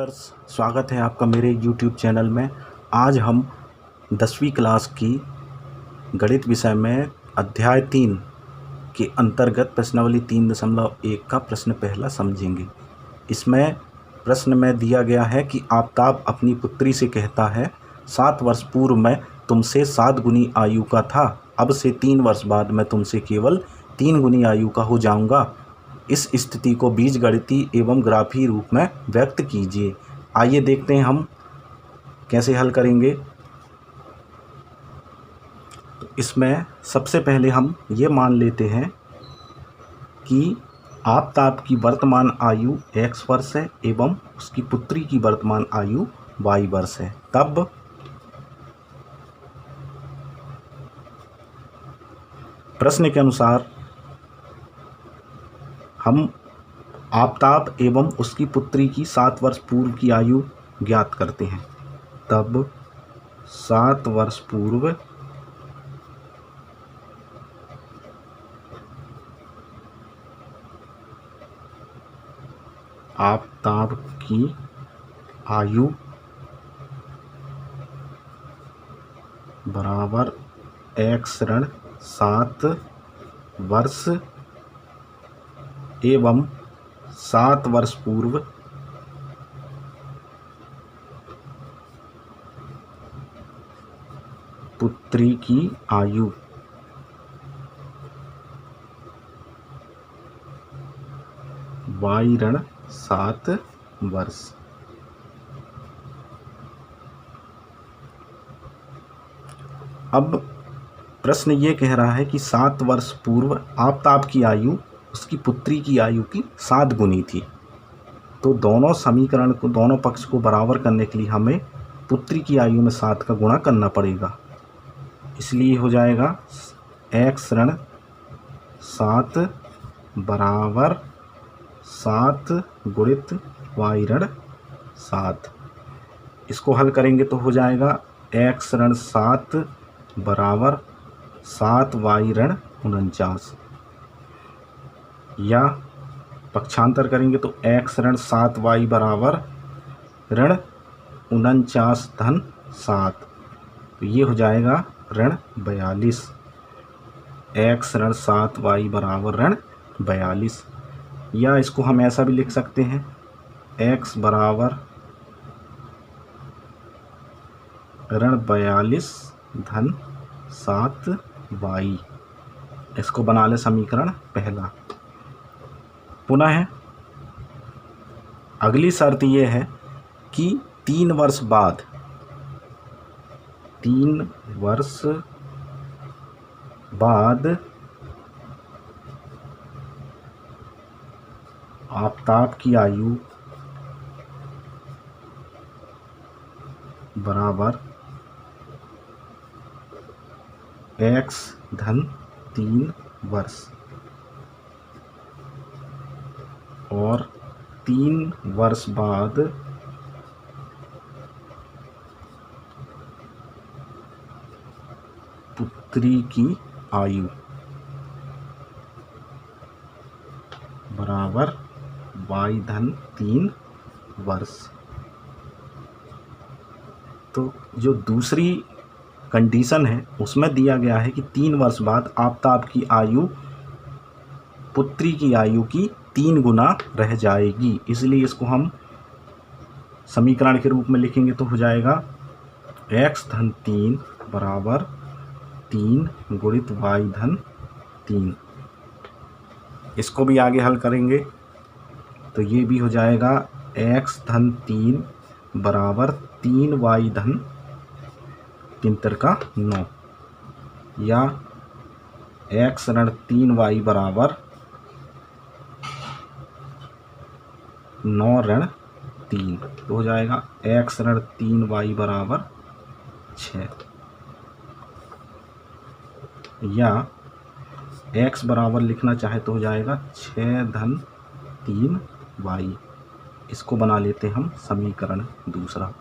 Viewers, स्वागत है आपका मेरे YouTube चैनल में। आज हम 10वीं क्लास की गणित विषय में अध्याय 3 के अंतर्गत प्रश्नावली 3.1 का प्रश्न पहला समझेंगे। इसमें प्रश्न में दिया गया है कि आफताब अपनी पुत्री से कहता है, 7 वर्ष पूर्व मैं तुमसे 7 गुनी आयु का था, अब से 3 वर्ष बाद मैं तुमसे केवल 3 गुनी आयु का हो जाऊंगा। इस स्थिति को बीजगणितीय एवं ग्राफीय रूप में व्यक्त कीजिए। आइए देखते हैं हम कैसे हल करेंगे। तो इसमें सबसे पहले हम ये मान लेते हैं कि आफताब की वर्तमान आयु x वर्ष है एवं उसकी पुत्री की वर्तमान आयु y वर्ष है। तब प्रश्न के अनुसार हम आफताब एवं उसकी पुत्री की 7 वर्ष पूर्व की आयु ज्ञात करते हैं। तब 7 वर्ष पूर्व आफताब की आयु बराबर x ऋण 7 वर्ष एवं 7 वर्ष पूर्व पुत्री की आयु y ऋण 7 वर्ष। अब प्रश्न ये कह रहा है कि 7 वर्ष पूर्व आफताब की आयु उसकी पुत्री की आयु की 7 गुनी थी। तो दोनों समीकरण को, दोनों पक्ष को बराबर करने के लिए हमें पुत्री की आयु में 7 का गुणा करना पड़ेगा। इसलिए हो जाएगा x ऋण 7 बराबर 7 गुणित y ऋण 7। इसको हल करेंगे तो हो जाएगा x ऋण 7 बराबर 7 y ऋण 49, या पक्षांतर करेंगे तो x ऋण 7y बराबर ऋण 49 धन 7। तो ये हो जाएगा ऋण 42। x ऋण 7y बराबर ऋण 42, या इसको हम ऐसा भी लिख सकते हैं x बराबर ऋण 42 धन 7y। इसको बना ले समीकरण पहला। पुनः अगली शर्त यह है कि 3 वर्ष बाद आफताब की आयु बराबर x धन 3 वर्ष और 3 वर्ष बाद पुत्री की आयु बराबर y धन 3 वर्ष। तो जो दूसरी कंडीशन है उसमें दिया गया है कि 3 वर्ष बाद आफताब की आयु पुत्री की आयु की 3 गुना रह जाएगी। इसलिए इसको हम समीकरण के रूप में लिखेंगे तो हो जाएगा x धन 3 बराबर 3 गुणित y धन 3। इसको भी आगे हल करेंगे तो ये भी हो जाएगा x धन 3 बराबर 3y धन 3 का 9, या x ऋण 3y बराबर 9 ऋण 3। तो हो जाएगा x ऋण 3y बराबर 6, या x बराबर लिखना चाहे तो हो जाएगा 6 धन 3y। इसको बना लेते हम समीकरण दूसरा।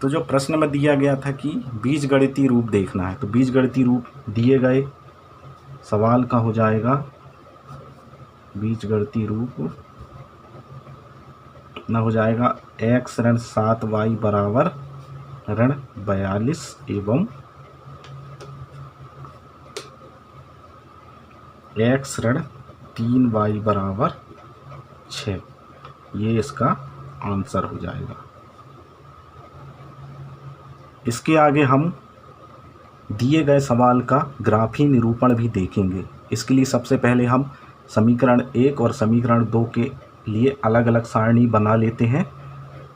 तो जो प्रश्न में दिया गया था कि बीजगणितीय रूप देखना है, तो बीजगणितीय रूप दिए गए सवाल का हो जाएगा बीजगणितीय रूप कितना हो जाएगा, x ऋण 7y बराबर ऋण 42 एवं x ऋण 3y बराबर 6। ये इसका आंसर हो जाएगा। इसके आगे हम दिए गए सवाल का ग्राफी निरूपण भी देखेंगे। इसके लिए सबसे पहले हम समीकरण 1 और समीकरण 2 के लिए अलग अलग सारणी बना लेते हैं,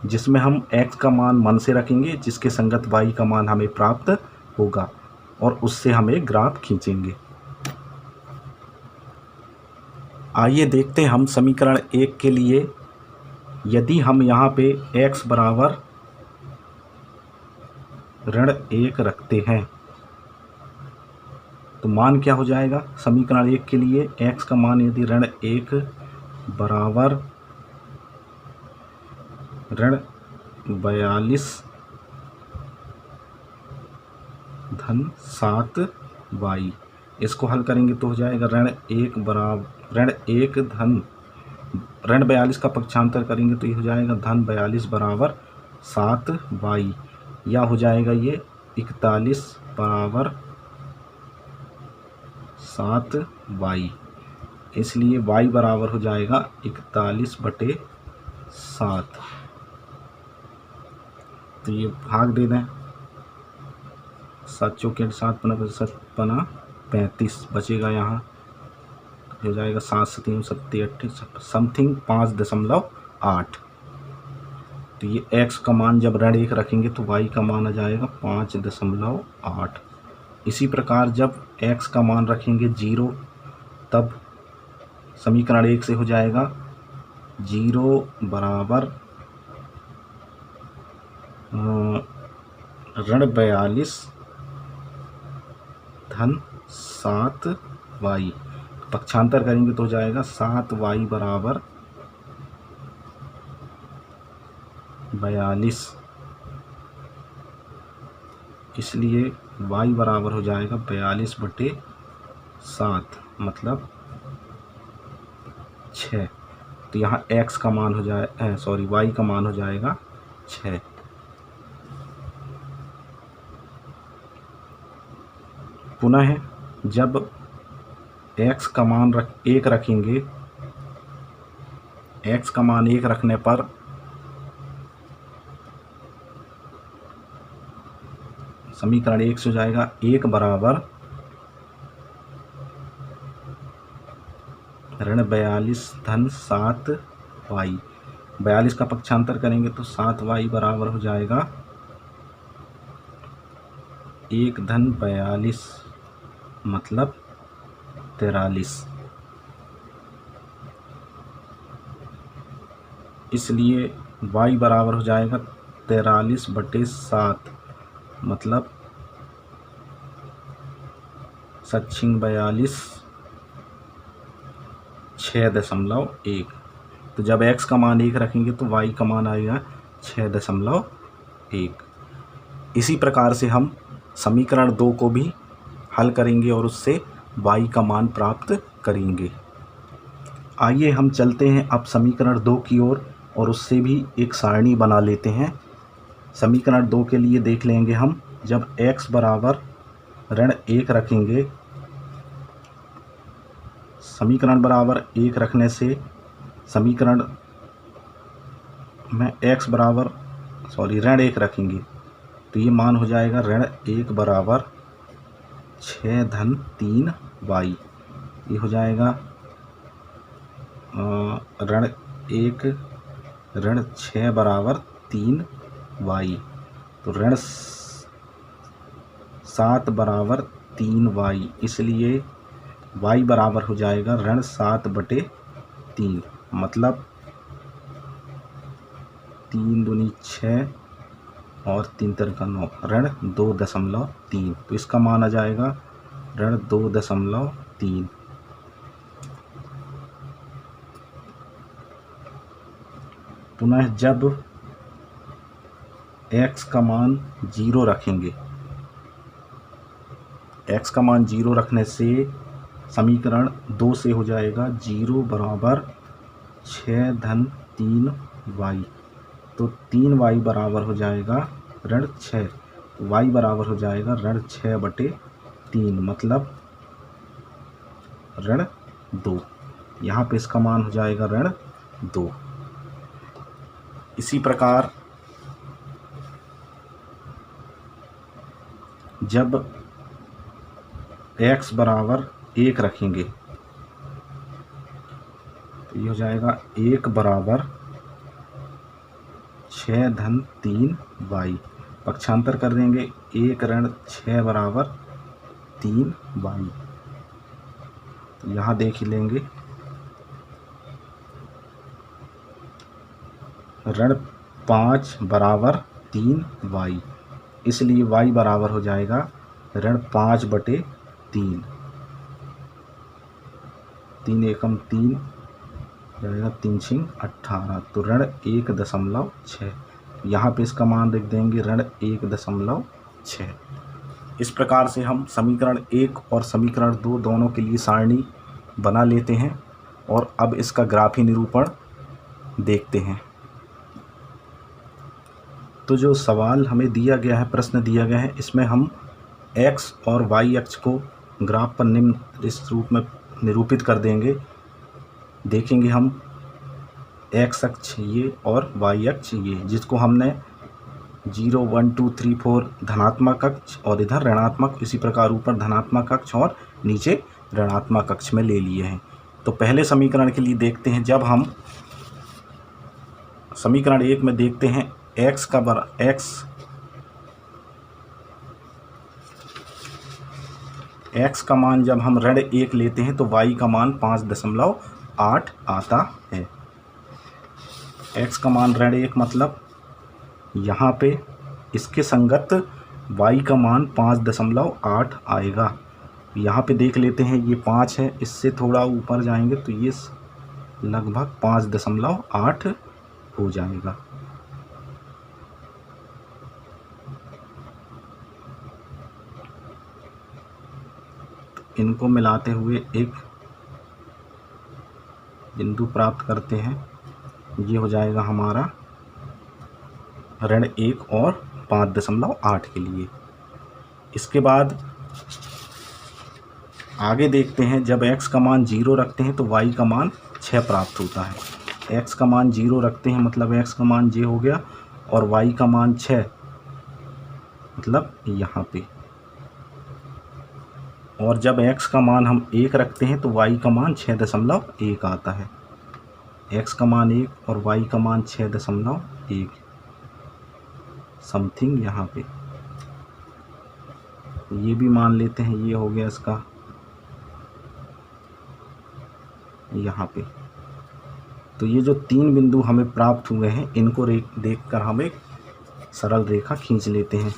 जिसमें हम x का मान मन से रखेंगे, जिसके संगत y का मान हमें प्राप्त होगा और उससे हमें ग्राफ खींचेंगे। आइए देखते हैं हम समीकरण 1 के लिए। यदि हम यहाँ पे x बराबर ऋण 1 रखते हैं तो मान क्या हो जाएगा। समीकरण 1 के लिए x का मान यदि ऋण 1 बराबर ऋण 42 धन 7y, इसको हल करेंगे तो हो जाएगा ऋण 1 बराबर ऋण 1 धन ऋण 42 का पक्षांतर करेंगे तो ये हो जाएगा धन 42 बराबर 7y, या हो जाएगा ये 41 बराबर 7y। इसलिए y बराबर हो जाएगा 41/7। तो ये भाग दे दें, 7 चौके 7 पना 7 पना 35 बचेगा। यहाँ हो जाएगा 7 से 3 7 8 समथिंग 5.8। तो ये x का मान जब ऋण 1 रखेंगे तो y का मान आ जाएगा 5.8। इसी प्रकार जब x का मान रखेंगे 0, तब समीकरण 1 से हो जाएगा 0 बराबर ऋण 42 धन 7y, पक्षांतर करेंगे तो हो जाएगा 7y बराबर 42। इसलिए y बराबर हो जाएगा 42/7 मतलब 6। तो यहाँ x का मान हो जाए y का मान हो जाएगा 6। पुनः जब x का मान 1 रखेंगे, x का मान 1 रखने पर समीकरण 1 से हो जाएगा 1 बराबर ऋण 42 धन 7y, 42 का पक्षांतर करेंगे तो 7y बराबर हो जाएगा 1 धन 42 मतलब 43। इसलिए y बराबर हो जाएगा 43/7 मतलब 42 6.1। तो जब x का मान 1 रखेंगे तो y का मान आएगा 6.1। इसी प्रकार से हम समीकरण 2 को भी हल करेंगे और उससे y का मान प्राप्त करेंगे। आइए हम चलते हैं अब समीकरण 2 की ओर और उससे भी एक सारणी बना लेते हैं। समीकरण 2 के लिए देख लेंगे हम, जब x बराबर ऋण 1 रखेंगे, समीकरण बराबर 1 रखने से समीकरण में x बराबर ऋण 1 रखेंगे तो ये मान हो जाएगा ऋण 1 बराबर 6 धन 3y। ये हो जाएगा ऋण 1 ऋण 6 बराबर 3y, तो ऋण 7 बराबर 3y। इसलिए y बराबर हो जाएगा ऋण 7/3 मतलब 3 दूनी 6 और 3 तिरका 9 ऋण 2.3। तो इसका मान आ जाएगा ऋण 2.3। पुनः जब x का मान 0 रखेंगे, x का मान 0 रखने से समीकरण 2 से हो जाएगा 0 बराबर 6 धन वाई, तो 3y बराबर हो जाएगा ऋण 6, y बराबर हो जाएगा ऋण 6/3 मतलब ऋण 2। यहाँ पे इसका मान हो जाएगा ऋण 2। इसी प्रकार जब x बराबर 1 रखेंगे तो ये हो जाएगा 1 बराबर 6-3y, पक्षांतर कर देंगे 1 ऋण 6 बराबर 3y। तो यहाँ देख ही लेंगे ऋण 5 बराबर 3y, इसलिए y बराबर हो जाएगा ऋण 5/3। 3 एकम 3 जाएगा, 3×6 18, तो ऋण 1.6। यहाँ पे इसका मान लिख देंगे ऋण 1.6। इस प्रकार से हम समीकरण 1 और समीकरण 2 दोनों के लिए सारणी बना लेते हैं और अब इसका ग्राफी निरूपण देखते हैं। तो जो सवाल हमें दिया गया है, प्रश्न दिया गया है, इसमें हम x और y अक्ष को ग्राफ पर निम्न इस रूप में निरूपित कर देंगे। देखेंगे हम x अक्ष ये और y अक्ष ये, जिसको हमने 0 1 2 3 4 धनात्मक अक्ष और इधर ऋणात्मक, इसी प्रकार ऊपर धनात्मक अक्ष और नीचे ऋणात्मक अक्ष में ले लिए हैं। तो पहले समीकरण के लिए देखते हैं। जब हम समीकरण 1 में देखते हैं x का मान जब हम ऋण 1 लेते हैं तो y का मान 5.8 आता है। x का मान ऋण 1 मतलब यहाँ पे इसके संगत y का मान 5.8 आएगा। यहाँ पे देख लेते हैं, ये 5 है, इससे थोड़ा ऊपर जाएंगे तो ये लगभग 5.8 हो जाएगा। इनको मिलाते हुए एक बिंदु प्राप्त करते हैं। ये हो जाएगा हमारा ऋण 1 और 5.8 के लिए। इसके बाद आगे देखते हैं, जब x का मान 0 रखते हैं तो y का मान 6 प्राप्त होता है। x का मान 0 रखते हैं मतलब x का मान j हो गया और y का मान 6 मतलब यहाँ पे। और जब x का मान हम 1 रखते हैं तो y का मान 6.1 आता है। x का मान 1 और y का मान 6.1 समथिंग यहाँ पे। ये भी मान लेते हैं, ये हो गया इसका यहाँ पे। तो ये जो 3 बिंदु हमें प्राप्त हुए हैं, इनको देखकर हम एक सरल रेखा खींच लेते हैं।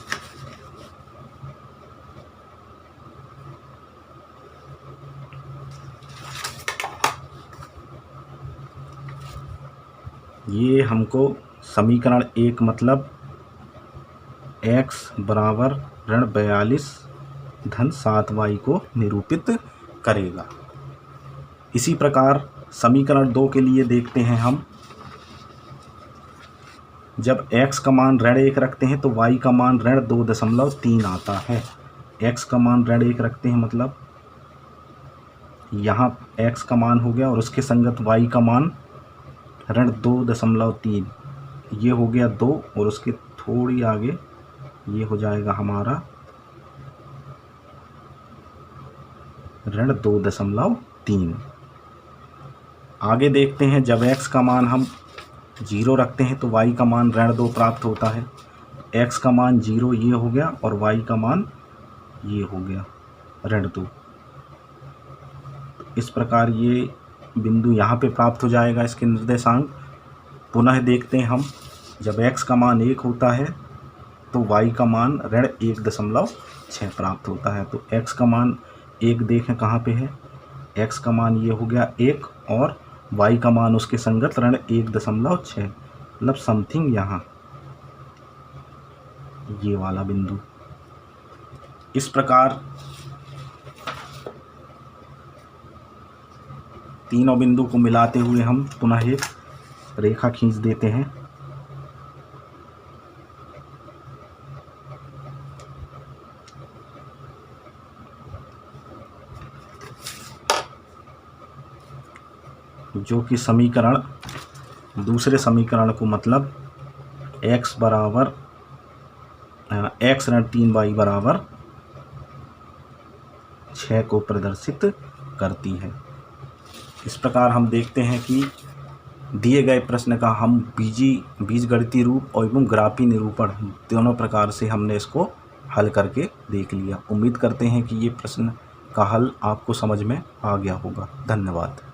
ये हमको समीकरण 1 मतलब x बराबर ऋण 42 धन 7y को निरूपित करेगा। इसी प्रकार समीकरण 2 के लिए देखते हैं हम। जब x का मान ऋण 1 रखते हैं तो y का मान ऋण 2.3 आता है। x का मान ऋण 1 रखते हैं मतलब यहाँ x का मान हो गया और उसके संगत y का मान ऋण 2.3, ये हो गया 2 और उसके थोड़ी आगे ये हो जाएगा हमारा ऋण 2.3। आगे देखते हैं, जब x का मान हम 0 रखते हैं तो y का मान ऋण 2 प्राप्त होता है। x का मान 0 ये हो गया और y का मान ये हो गया ऋण 2। इस प्रकार ये बिंदु यहाँ पे प्राप्त हो जाएगा, इसके निर्देशांक। पुनः देखते हैं हम, जब x का मान 1 होता है तो y का मान ऋण 1.6 प्राप्त होता है। तो x का मान 1 देखें कहाँ पे है, x का मान ये हो गया 1 और y का मान उसके संगत ऋण 1.6 मतलब समथिंग यहाँ ये वाला बिंदु। इस प्रकार तीनों बिंदु को मिलाते हुए हम पुनः एक रेखा खींच देते हैं। जो कि समीकरण, दूसरे समीकरण को मतलब x बराबर x ऋण 3y बराबर 6 को प्रदर्शित करती है। इस प्रकार हम देखते हैं कि दिए गए प्रश्न का हम बीजगणितीय रूप और एवं ग्राफी निरूपण दोनों प्रकार से हमने इसको हल करके देख लिया। उम्मीद करते हैं कि ये प्रश्न का हल आपको समझ में आ गया होगा। धन्यवाद।